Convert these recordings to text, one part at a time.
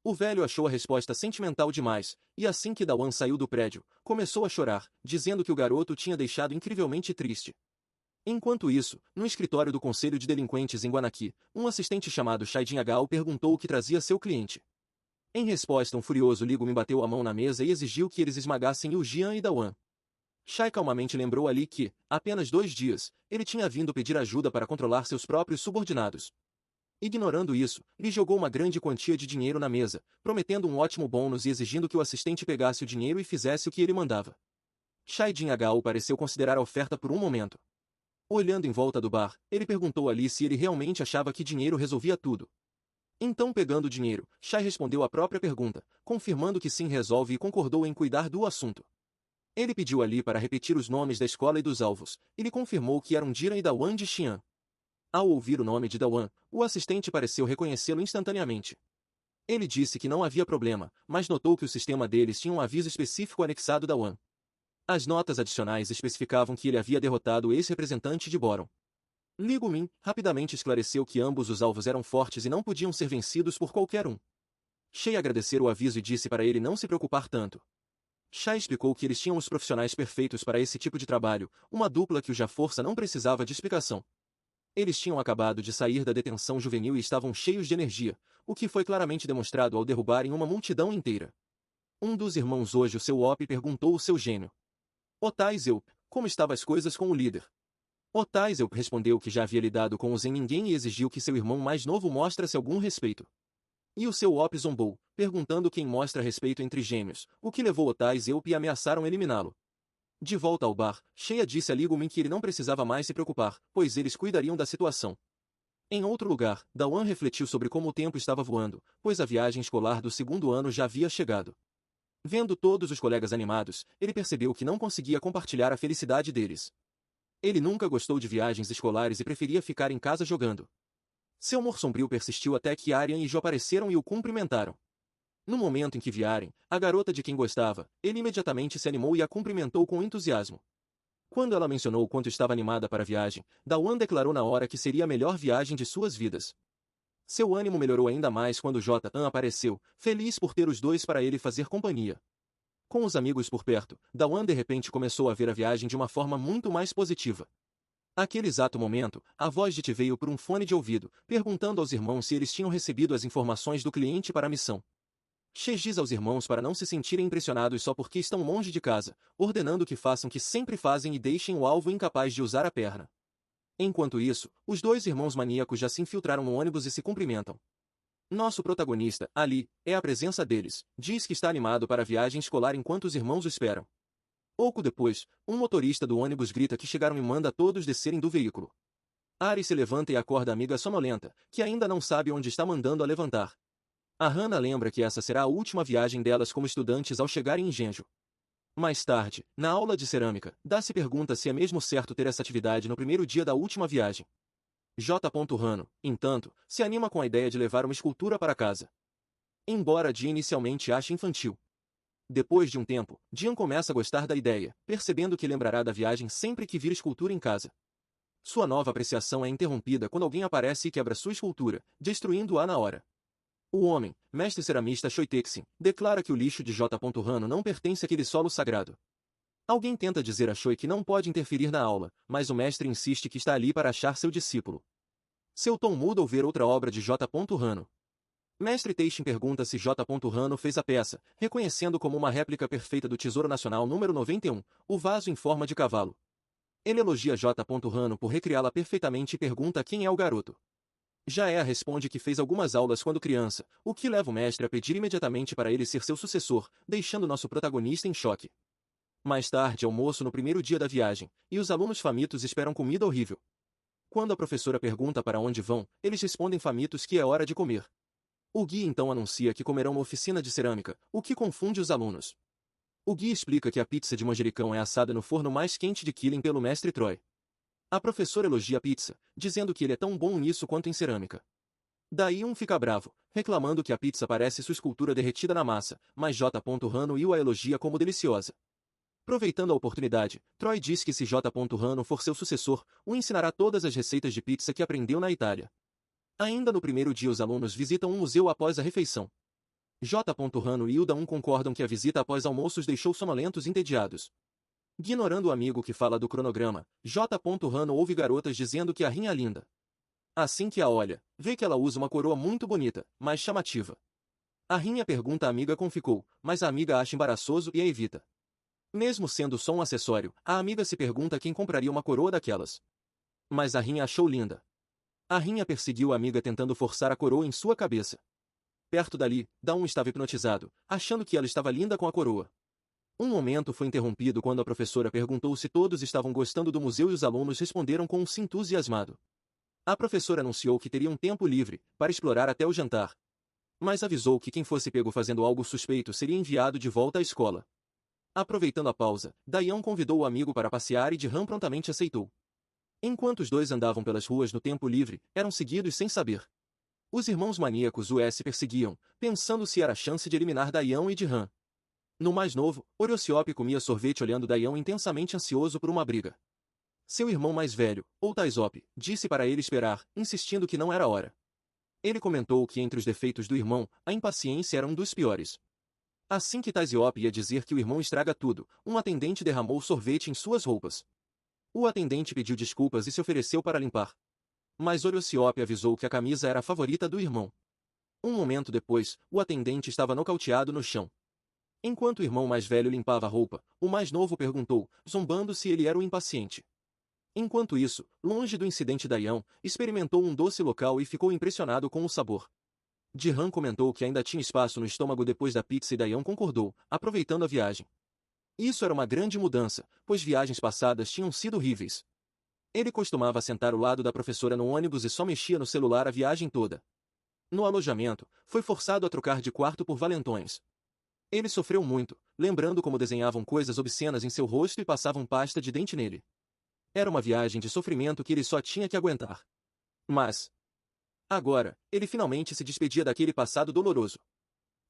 O velho achou a resposta sentimental demais, e assim que Dawan saiu do prédio, começou a chorar, dizendo que o garoto tinha deixado incrivelmente triste. Enquanto isso, no escritório do Conselho de Delinquentes em Guanaqui, um assistente chamado Chai Jin-Agao perguntou o que trazia seu cliente. Em resposta, um furioso Li Gumin bateu a mão na mesa e exigiu que eles esmagassem Yu Jian e Dawan. Chai calmamente lembrou a Li que, apenas 2 dias, ele tinha vindo pedir ajuda para controlar seus próprios subordinados. Ignorando isso, Li jogou uma grande quantia de dinheiro na mesa, prometendo um ótimo bônus e exigindo que o assistente pegasse o dinheiro e fizesse o que ele mandava. Chai Jin-Agao pareceu considerar a oferta por um momento. Olhando em volta do bar, ele perguntou a Li se ele realmente achava que dinheiro resolvia tudo. Então, pegando o dinheiro, Chai respondeu a própria pergunta, confirmando que sim resolve e concordou em cuidar do assunto. Ele pediu a Li para repetir os nomes da escola e dos alvos, e lhe confirmou que eram Jiran e Dawan de Xi'an. Ao ouvir o nome de Dawan, o assistente pareceu reconhecê-lo instantaneamente. Ele disse que não havia problema, mas notou que o sistema deles tinha um aviso específico anexado Dawan. As notas adicionais especificavam que ele havia derrotado o ex-representante de Boron. Li Gumin rapidamente esclareceu que ambos os alvos eram fortes e não podiam ser vencidos por qualquer um. Chai agradeceu o aviso e disse para ele não se preocupar tanto. Chai explicou que eles tinham os profissionais perfeitos para esse tipo de trabalho, uma dupla que o Já-Força não precisava de explicação. Eles tinham acabado de sair da detenção juvenil e estavam cheios de energia, o que foi claramente demonstrado ao derrubarem uma multidão inteira. Um dos irmãos hoje, o seu Op, perguntou o seu gênio. Otai Zeup, como estavam as coisas com o líder? Otai Zeup respondeu que já havia lidado com os em ninguém e exigiu que seu irmão mais novo mostrasse algum respeito. E o seu Op zombou, perguntando quem mostra respeito entre gêmeos, o que levou Otai Zeup e ameaçaram eliminá-lo. De volta ao bar, Shea disse a Li Gumin que ele não precisava mais se preocupar, pois eles cuidariam da situação. Em outro lugar, Dawan refletiu sobre como o tempo estava voando, pois a viagem escolar do segundo ano já havia chegado. Vendo todos os colegas animados, ele percebeu que não conseguia compartilhar a felicidade deles. Ele nunca gostou de viagens escolares e preferia ficar em casa jogando. Seu humor sombrio persistiu até que Aryan e Jo apareceram e o cumprimentaram. No momento em que vierem, a garota de quem gostava, ele imediatamente se animou e a cumprimentou com entusiasmo. Quando ela mencionou o quanto estava animada para a viagem, Dawan declarou na hora que seria a melhor viagem de suas vidas. Seu ânimo melhorou ainda mais quando J-An apareceu, feliz por ter os dois para ele fazer companhia. Com os amigos por perto, Dawan de repente começou a ver a viagem de uma forma muito mais positiva. Naquele exato momento, a voz de Ti veio por um fone de ouvido, perguntando aos irmãos se eles tinham recebido as informações do cliente para a missão. She diz aos irmãos para não se sentirem impressionados só porque estão longe de casa, ordenando que façam o que sempre fazem e deixem o alvo incapaz de usar a perna. Enquanto isso, os dois irmãos maníacos já se infiltraram no ônibus e se cumprimentam. Nosso protagonista, Ali, é a presença deles, diz que está animado para a viagem escolar enquanto os irmãos o esperam. Pouco depois, um motorista do ônibus grita que chegaram e manda todos descerem do veículo. Ari se levanta e acorda a amiga sonolenta, que ainda não sabe onde está mandando a levantar. A Hana lembra que essa será a última viagem delas como estudantes ao chegarem em Genjo. Mais tarde, na aula de cerâmica, Daci pergunta se é mesmo certo ter essa atividade no primeiro dia da última viagem. J. Rano, entanto, se anima com a ideia de levar uma escultura para casa. Embora Jin inicialmente ache infantil. Depois de um tempo, Jian começa a gostar da ideia, percebendo que lembrará da viagem sempre que vir escultura em casa. Sua nova apreciação é interrompida quando alguém aparece e quebra sua escultura, destruindo-a na hora. O homem, mestre ceramista Shoitexin, declara que o lixo de J. Rano não pertence àquele solo sagrado. Alguém tenta dizer a Shoi que não pode interferir na aula, mas o mestre insiste que está ali para achar seu discípulo. Seu tom muda ao ver outra obra de J. Rano. Mestre Teixin pergunta se J. Rano fez a peça, reconhecendo como uma réplica perfeita do Tesouro Nacional número 91, o vaso em forma de cavalo. Ele elogia J. Rano por recriá-la perfeitamente e pergunta quem é o garoto. Jaea responde que fez algumas aulas quando criança, o que leva o mestre a pedir imediatamente para ele ser seu sucessor, deixando nosso protagonista em choque. Mais tarde, almoço no primeiro dia da viagem, e os alunos famintos esperam comida horrível. Quando a professora pergunta para onde vão, eles respondem famintos que é hora de comer. O guia então anuncia que comerão uma oficina de cerâmica, o que confunde os alunos. O guia explica que a pizza de manjericão é assada no forno mais quente de Killing pelo mestre Troy. A professora elogia a pizza, dizendo que ele é tão bom nisso quanto em cerâmica. Daí um fica bravo, reclamando que a pizza parece sua escultura derretida na massa, mas J. Rano a elogia como deliciosa. Aproveitando a oportunidade, Troy diz que se J. Rano for seu sucessor, o ensinará todas as receitas de pizza que aprendeu na Itália. Ainda no primeiro dia os alunos visitam um museu após a refeição. J. Rano e Hilda concordam que a visita após almoço os deixou sonolentos e entediados. Ignorando o amigo que fala do cronograma, J. Rano ouve garotas dizendo que a Rin é linda. Assim que a olha, vê que ela usa uma coroa muito bonita, mas chamativa. A Rinha pergunta à amiga como ficou, mas a amiga acha embaraçoso e a evita. Mesmo sendo só um acessório, a amiga se pergunta quem compraria uma coroa daquelas. Mas a Rinha achou linda. A Rinha perseguiu a amiga tentando forçar a coroa em sua cabeça. Perto dali, Dawn estava hipnotizado, achando que ela estava linda com a coroa. Um momento foi interrompido quando a professora perguntou se todos estavam gostando do museu e os alunos responderam com um sim entusiasmado. A professora anunciou que teriam tempo livre, para explorar até o jantar. Mas avisou que quem fosse pego fazendo algo suspeito seria enviado de volta à escola. Aproveitando a pausa, Dayan convidou o amigo para passear e Jihan prontamente aceitou. Enquanto os dois andavam pelas ruas no tempo livre, eram seguidos sem saber. Os irmãos maníacos os perseguiam, pensando se era a chance de eliminar Dayan e Jihan. No mais novo, Oriosiope comia sorvete olhando Dayan intensamente ansioso por uma briga. Seu irmão mais velho, ou Taizope, disse para ele esperar, insistindo que não era hora. Ele comentou que entre os defeitos do irmão, a impaciência era um dos piores. Assim que Taizope ia dizer que o irmão estraga tudo, um atendente derramou sorvete em suas roupas. O atendente pediu desculpas e se ofereceu para limpar. Mas Oriosiope avisou que a camisa era a favorita do irmão. Um momento depois, o atendente estava nocauteado no chão. Enquanto o irmão mais velho limpava a roupa, o mais novo perguntou, zombando se ele era o impaciente. Enquanto isso, longe do incidente Dayan, experimentou um doce local e ficou impressionado com o sabor. Jihan comentou que ainda tinha espaço no estômago depois da pizza e Dayan concordou, aproveitando a viagem. Isso era uma grande mudança, pois viagens passadas tinham sido horríveis. Ele costumava sentar ao lado da professora no ônibus e só mexia no celular a viagem toda. No alojamento, foi forçado a trocar de quarto por valentões. Ele sofreu muito, lembrando como desenhavam coisas obscenas em seu rosto e passavam pasta de dente nele. Era uma viagem de sofrimento que ele só tinha que aguentar. Mas, agora, ele finalmente se despedia daquele passado doloroso.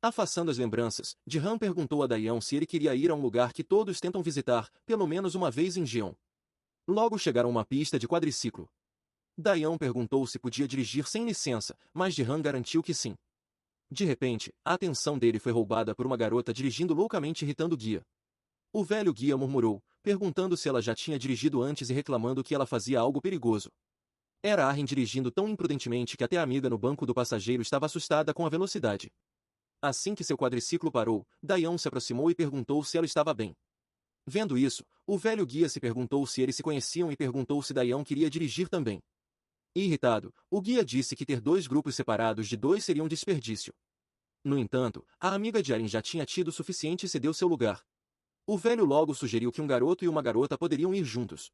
Afastando as lembranças, Jihan perguntou a Dayan se ele queria ir a um lugar que todos tentam visitar, pelo menos uma vez em Jeon. Logo chegaram a uma pista de quadriciclo. Dayan perguntou se podia dirigir sem licença, mas Jihan garantiu que sim. De repente, a atenção dele foi roubada por uma garota dirigindo loucamente irritando o guia. O velho guia murmurou, perguntando se ela já tinha dirigido antes e reclamando que ela fazia algo perigoso. Era Arryn dirigindo tão imprudentemente que até a amiga no banco do passageiro estava assustada com a velocidade. Assim que seu quadriciclo parou, Dayan se aproximou e perguntou se ela estava bem. Vendo isso, o velho guia se perguntou se eles se conheciam e perguntou se Dayan queria dirigir também. Irritado, o guia disse que ter dois grupos separados de dois seria um desperdício. No entanto, a amiga de Arryn já tinha tido o suficiente e cedeu seu lugar. O velho logo sugeriu que um garoto e uma garota poderiam ir juntos.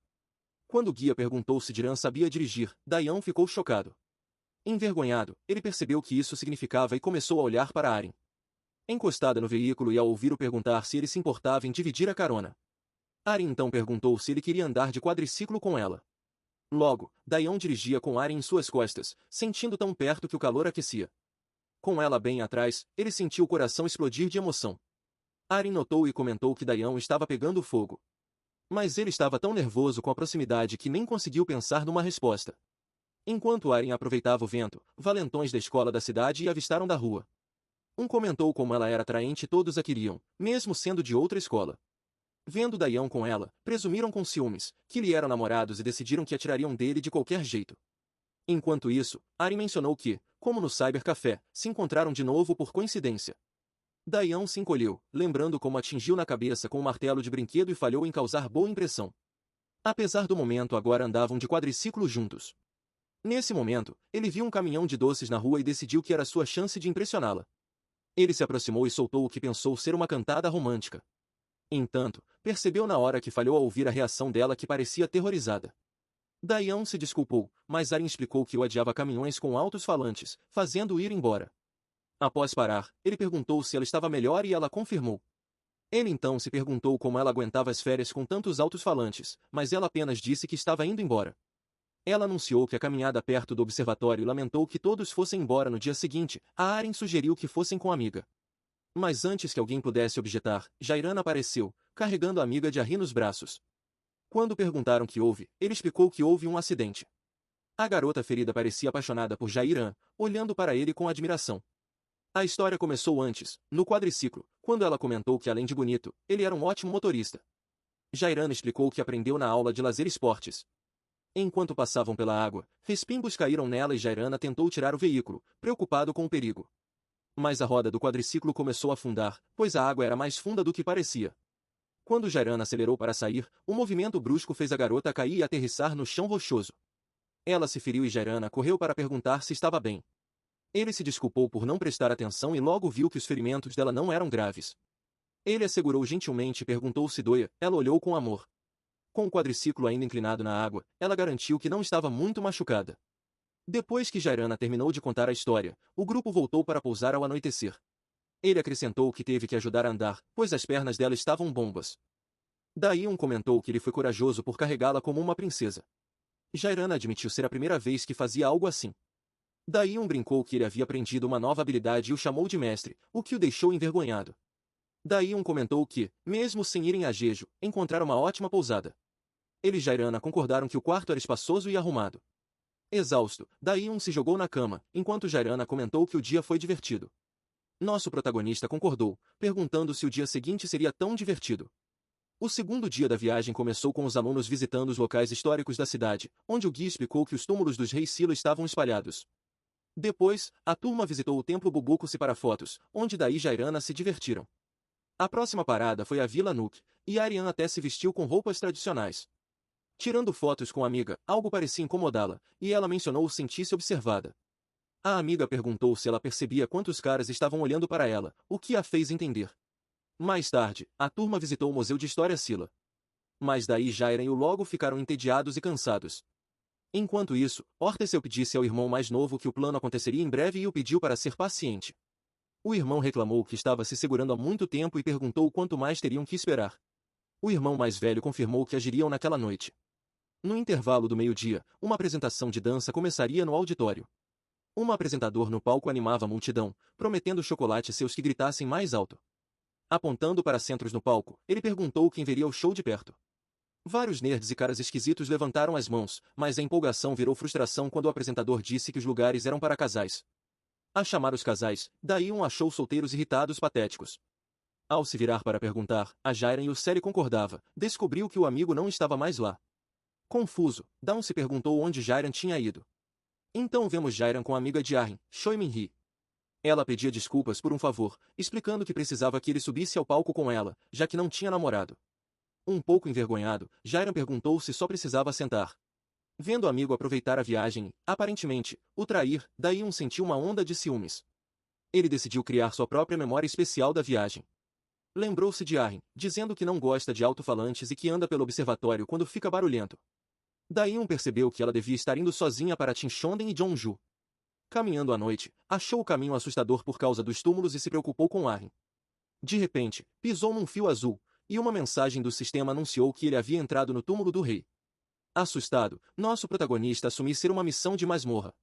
Quando o guia perguntou se Jiran sabia dirigir, Dayan ficou chocado. Envergonhado, ele percebeu que isso significava e começou a olhar para Arryn. Encostada no veículo e ao ouvir-o perguntar se ele se importava em dividir a carona. Arryn então perguntou se ele queria andar de quadriciclo com ela. Logo, Dayan dirigia com Arryn em suas costas, sentindo tão perto que o calor aquecia. Com ela bem atrás, ele sentiu o coração explodir de emoção. Arryn notou e comentou que Dayan estava pegando fogo. Mas ele estava tão nervoso com a proximidade que nem conseguiu pensar numa resposta. Enquanto Arryn aproveitava o vento, valentões da escola da cidade a avistaram da rua. Um comentou como ela era atraente e todos a queriam, mesmo sendo de outra escola. Vendo Dayan com ela, presumiram com ciúmes, que lhe eram namorados e decidiram que atirariam dele de qualquer jeito. Enquanto isso, Arryn mencionou que, como no cybercafé, se encontraram de novo por coincidência. Dayan se encolheu, lembrando como atingiu na cabeça com um martelo de brinquedo e falhou em causar boa impressão. Apesar do momento agora andavam de quadriciclo juntos. Nesse momento, ele viu um caminhão de doces na rua e decidiu que era sua chance de impressioná-la. Ele se aproximou e soltou o que pensou ser uma cantada romântica. Entanto, percebeu na hora que falhou ao ouvir a reação dela que parecia aterrorizada. Dayan se desculpou, mas Arryn explicou que odiava caminhões com altos falantes, fazendo-o ir embora. Após parar, ele perguntou se ela estava melhor e ela confirmou. Ele então se perguntou como ela aguentava as férias com tantos altos falantes, mas ela apenas disse que estava indo embora. Ela anunciou que a caminhada perto do observatório e lamentou que todos fossem embora no dia seguinte. A Arryn sugeriu que fossem com a amiga. Mas antes que alguém pudesse objetar, Jairan apareceu, carregando a amiga de Arryn nos braços. Quando perguntaram o que houve, ele explicou que houve um acidente. A garota ferida parecia apaixonada por Jairan, olhando para ele com admiração. A história começou antes, no quadriciclo, quando ela comentou que além de bonito, ele era um ótimo motorista. Jairana explicou que aprendeu na aula de lazer esportes. Enquanto passavam pela água, respingos caíram nela e Jairana tentou tirar o veículo, preocupado com o perigo. Mas a roda do quadriciclo começou a afundar, pois a água era mais funda do que parecia. Quando Jairana acelerou para sair, um movimento brusco fez a garota cair e aterrissar no chão rochoso. Ela se feriu e Jairana correu para perguntar se estava bem. Ele se desculpou por não prestar atenção e logo viu que os ferimentos dela não eram graves. Ele a segurou gentilmente e perguntou se doía. Ela olhou com amor. Com o quadriciclo ainda inclinado na água, ela garantiu que não estava muito machucada. Depois que Jairana terminou de contar a história, o grupo voltou para pousar ao anoitecer. Ele acrescentou que teve que ajudar a andar, pois as pernas dela estavam bombas. Daí comentou que ele foi corajoso por carregá-la como uma princesa. Jairana admitiu ser a primeira vez que fazia algo assim. Daí brincou que ele havia aprendido uma nova habilidade e o chamou de mestre, o que o deixou envergonhado. Daí comentou que, mesmo sem irem a Jeju, encontraram uma ótima pousada. Ele e Jairana concordaram que o quarto era espaçoso e arrumado. Exausto, daí se jogou na cama, enquanto Jairana comentou que o dia foi divertido. Nosso protagonista concordou, perguntando se o dia seguinte seria tão divertido. O segundo dia da viagem começou com os alunos visitando os locais históricos da cidade, onde o guia explicou que os túmulos dos reis Sila estavam espalhados. Depois, a turma visitou o templo Bubuco-se para fotos, onde daí Jairana se divertiram. A próxima parada foi a Vila Nuke, e Ariane até se vestiu com roupas tradicionais. Tirando fotos com a amiga, algo parecia incomodá-la, e ela mencionou sentir-se observada. A amiga perguntou se ela percebia quantos caras estavam olhando para ela, o que a fez entender. Mais tarde, a turma visitou o Museu de História Sila. Mas daí Jairan e o logo ficaram entediados e cansados. Enquanto isso, Orteceu disse ao irmão mais novo que o plano aconteceria em breve e o pediu para ser paciente. O irmão reclamou que estava se segurando há muito tempo e perguntou quanto mais teriam que esperar. O irmão mais velho confirmou que agiriam naquela noite. No intervalo do meio-dia, uma apresentação de dança começaria no auditório. Um apresentador no palco animava a multidão, prometendo chocolate a seus que gritassem mais alto. Apontando para centros no palco, ele perguntou quem veria o show de perto. Vários nerds e caras esquisitos levantaram as mãos, mas a empolgação virou frustração quando o apresentador disse que os lugares eram para casais. A chamar os casais, daí achou solteiros irritados patéticos. Ao se virar para perguntar, a Jairan e o Seri concordava, descobriu que o amigo não estava mais lá. Confuso, Dawn se perguntou onde Jairan tinha ido. Então vemos Jairan com a amiga de Arryn, Choi Min-hee. Ela pedia desculpas por um favor, explicando que precisava que ele subisse ao palco com ela, já que não tinha namorado. Um pouco envergonhado, Jairan perguntou se só precisava sentar. Vendo o amigo aproveitar a viagem, aparentemente, o trair, daí sentiu uma onda de ciúmes. Ele decidiu criar sua própria memória especial da viagem. Lembrou-se de Arryn, dizendo que não gosta de alto-falantes e que anda pelo observatório quando fica barulhento. Daí percebeu que ela devia estar indo sozinha para Tinchonden e Jeonju. Caminhando à noite, achou o caminho assustador por causa dos túmulos e se preocupou com Arryn. De repente, pisou num fio azul, e uma mensagem do sistema anunciou que ele havia entrado no túmulo do rei. Assustado, nosso protagonista assumiu ser uma missão de masmorra.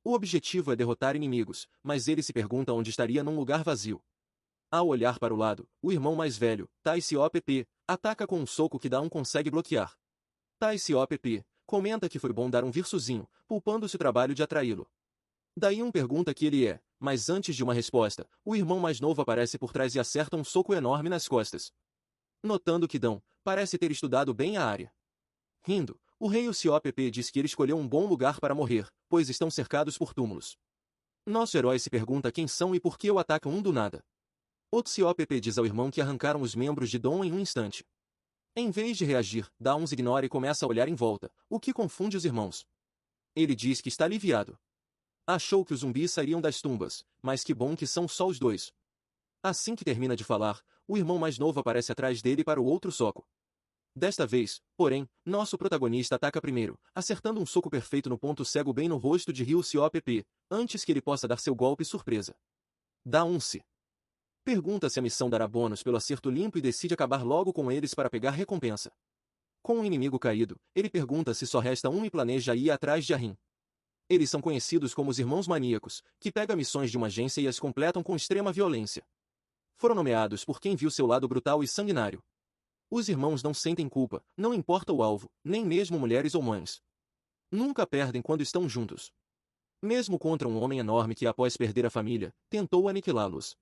O objetivo é derrotar inimigos, mas ele se pergunta onde estaria num lugar vazio. Ao olhar para o lado, o irmão mais velho, Taisi-OPP, ataca com um soco que Dawn consegue bloquear. Taisi-OPP comenta que foi bom dar um virsuzinho, poupando-se o trabalho de atraí-lo. Daí pergunta que ele é, mas antes de uma resposta, o irmão mais novo aparece por trás e acerta um soco enorme nas costas. Notando que Dawn parece ter estudado bem a área. Rindo, o rei Usiopp diz que ele escolheu um bom lugar para morrer, pois estão cercados por túmulos. Nosso herói se pergunta quem são e por que o atacam do nada. Usiopp diz ao irmão que arrancaram os membros de Dawn em um instante. Em vez de reagir, Dawn os ignora e começa a olhar em volta, o que confunde os irmãos. Ele diz que está aliviado. Achou que os zumbis sairiam das tumbas, mas que bom que são só os dois. Assim que termina de falar, o irmão mais novo aparece atrás dele para o outro soco. Desta vez, porém, nosso protagonista ataca primeiro, acertando um soco perfeito no ponto cego bem no rosto de Ryu-Usiopp, antes que ele possa dar seu golpe surpresa. Dawn-se pergunta se a missão dará bônus pelo acerto limpo e decide acabar logo com eles para pegar recompensa. Com o inimigo caído, ele pergunta se só resta e planeja ir atrás de Arryn. Eles são conhecidos como os Irmãos Maníacos, que pegam missões de uma agência e as completam com extrema violência. Foram nomeados por quem viu seu lado brutal e sanguinário. Os irmãos não sentem culpa, não importa o alvo, nem mesmo mulheres ou mães. Nunca perdem quando estão juntos. Mesmo contra um homem enorme que, após perder a família, tentou aniquilá-los.